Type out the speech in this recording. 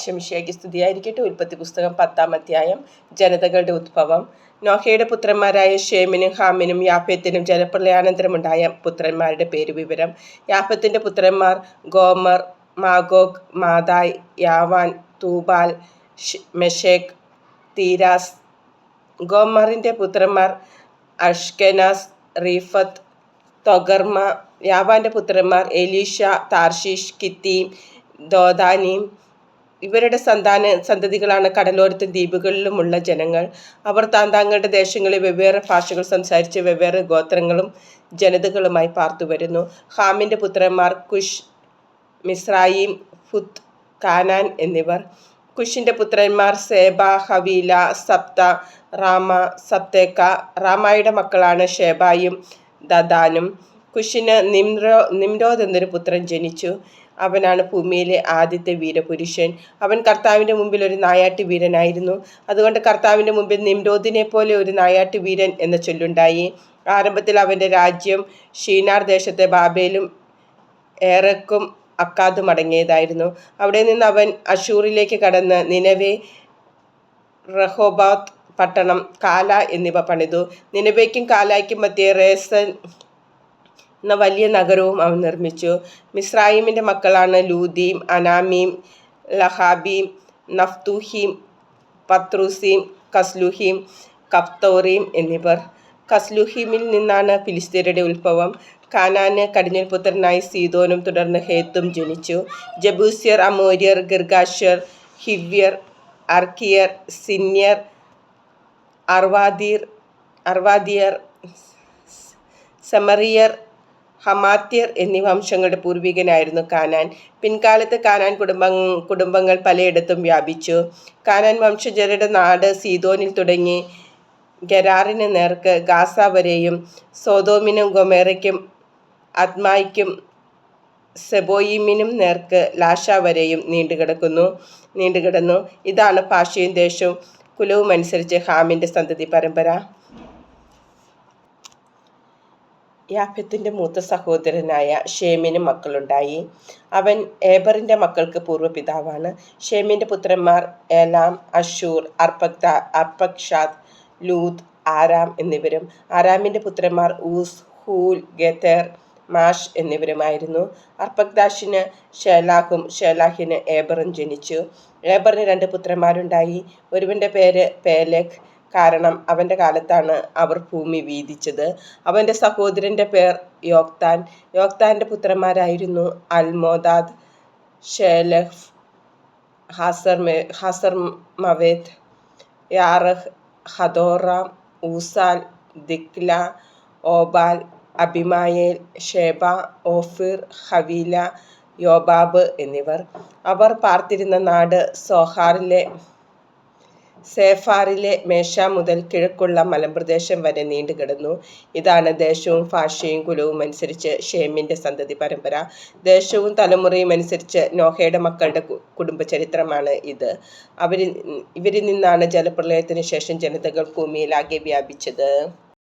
ശംശിയാക്കി സ്തുതിയായിരിക്കട്ടെ. ഉൽപ്പത്തി പുസ്തകം 10-ാം അധ്യായം. ജനതകളുടെ ഉദ്ഭവം. നോഹയുടെ പുത്രന്മാരായ ഷേമിനും ഹാമിനും യാഫെത്തിനും ജലപ്രളയാനന്തരമുണ്ടായ പുത്രന്മാരുടെ പേരുവിവരം. യാഫത്തിന്റെ പുത്രന്മാർ ഗോമർ, മാഗോഗ്, മാദായ്, യാവാൻ, തൂബാൽ, മെഷേക്, തീരാസ്. ഗോമറിന്റെ പുത്രന്മാർ അഷ്കെനാസ്, റീഫത്ത്, തൊഗർമ. യാവാന്റെ പുത്രന്മാർ എലീഷ, താർഷീഷ്, കിത്തീം, ദോദാനീം. ഇവരുടെ സന്തതികളാണ് കടലോരത്തും ദ്വീപുകളിലുമുള്ള ജനങ്ങൾ. അവർ താന്താങ്ങളുടെ ദേശങ്ങളിൽ വെവ്വേറെ ഭാഷകൾ സംസാരിച്ച് വെവ്വേറെ ഗോത്രങ്ങളും ജനതകളുമായി പാർത്തുവരുന്നു. ഹാമിന്റെ പുത്രന്മാർ കുഷ്, മിസ്രായീം, ഫുത്ത്, കാനാൻ എന്നിവർ. കുഷിന്റെ പുത്രന്മാർ സേബ, ഹവീല, സപ്ത, റാമ, സപ്തേക്ക. റാമായുടെ മക്കളാണ് ഷേബായും ദദാനും. കുഷിന് നിമ്രോദ് എന്നൊരു പുത്രൻ ജനിച്ചു. അവനാണ് ഭൂമിയിലെ ആദ്യത്തെ വീരപുരുഷൻ. അവൻ കർത്താവിൻ്റെ മുമ്പിൽ ഒരു നായാട്ട് വീരനായിരുന്നു. അതുകൊണ്ട് കർത്താവിൻ്റെ മുമ്പിൽ നിമ്രോദിനെ പോലെ ഒരു നായാട്ട് വീരൻ എന്ന ചൊല്ലുണ്ടായി. ആരംഭത്തിൽ അവൻ്റെ രാജ്യം ഷീനാർ ദേശത്തെ ബാബേലും ഏറെക്കും അക്കാദും അടങ്ങിയതായിരുന്നു. അവിടെ നിന്ന് അവൻ അശൂറിലേക്ക് കടന്ന് നിനവെ, റഹോബോത്ത് പട്ടണം, കാല എന്നിവ പണിതു. നിനവേക്കും കാലായ്ക്കും മധ്യേ റേസൻ എന്ന വലിയ നഗരവും അവൻ നിർമ്മിച്ചു. മിസ്രായീമിൻ്റെ മക്കളാണ് ലൂദീം, അനാമീം, ലഹാബീം, നഫ്തൂഹീം, പത്രൂസീം, കസ്ലൂഹീം, കഫ്തോറീം എന്നിവർ. കസ്ലൂഹീമിൽ നിന്നാണ് ഫിലിസ്ത്യരുടെ ഉത്ഭവം. കാനാന് കടിഞ്ഞൂൽ പുത്രനായി സീദോനും തുടർന്ന് ഹേത്തും ജനിച്ചു. ജബൂസ്യർ, അമോര്യർ, ഗിർഗാഷ്യർ, ഹിവ്യർ, അർക്കിയർ, സിന്യർ, അർവാദിയർ, സെമറിയർ, ഹമാത്യർ എന്നീ വംശങ്ങളുടെ പൂർവികനായിരുന്നു കാനാൻ. പിൻകാലത്ത് കാനാൻ കുടുംബങ്ങൾ പലയിടത്തും വ്യാപിച്ചു. കാനാൻ വംശജരുടെ നാട് സീദോനിൽ തുടങ്ങി ഗെരാറിന് നേർക്ക് ഗാസ വരെയും സോതോമിനും ഗൊമേറയ്ക്കും അദ്മായ്ക്കും സെബോയിമിനും നേർക്ക് ലാഷ വരെയും നീണ്ടുകിടന്നു. ഇതാണ് ഭാഷയും ദേശവും കുലവും അനുസരിച്ച് ഹാമിൻ്റെ സന്തതി പരമ്പര. യാഫെത്തിൻ്റെ മൂത്ത സഹോദരനായ ഷേമിന് മക്കളുണ്ടായി. അവൻ ഏബറിൻ്റെ മക്കൾക്ക് പൂർവ്വപിതാവാണ്. ഷേമിൻ്റെ പുത്രന്മാർ ഏലാം, അഷൂർ, അർപ്പക്ഷാദ്, ലൂദ്, ആരാം എന്നിവരും. ആരാമിൻ്റെ പുത്രന്മാർ ഊസ്, ഹൂൽ, ഗെതേർ, മാഷ് എന്നിവരുമായിരുന്നു. അർപ്പക്ദാഷിന് ഷേലാഹും ഷേലാഹിന് ഏബറും ജനിച്ചു. ഏബറിന് 2 പുത്രന്മാരുണ്ടായി. ഒരുവൻ്റെ പേര് പേലെഗ്, കാരണം അവൻ്റെ കാലത്താണ് അവർ ഭൂമി വീതിച്ചത്. അവൻ്റെ സഹോദരൻ്റെ പേർ യോക്താൻ. യോക്താൻ്റെ പുത്രന്മാരായിരുന്നു അൽമോദാദ്, ഷേലഹ്, ഹസർമവേത്ത്, യാറഹ്, ഹദോറാം, ഊസാൽ, ദിക്ല, ഓബാൽ, അബിമായേൽ, ഷേബ, ഓഫീർ, ഹവീല, യോബാബ് എന്നിവർ. അവർ പാർത്തിരുന്ന നാട് സേഫാറിലെ മേശ മുതൽ കിഴക്കുള്ള മലമ്പ്രദേശം വരെ നീണ്ടുകിടന്നു. ഇതാണ് ദേശവും ഭാഷയും കുലവും അനുസരിച്ച് ഷേമിൻ്റെ സന്തതി പരമ്പര. ദേശവും തലമുറയും അനുസരിച്ച് നോഹയുടെ മക്കളുടെ കുടുംബചരിത്രമാണ് ഇത്. ഇവരിൽ നിന്നാണ് ജലപ്രളയത്തിന് ശേഷം ജനതകൾ ഭൂമിയിലാകെ വ്യാപിച്ചത്.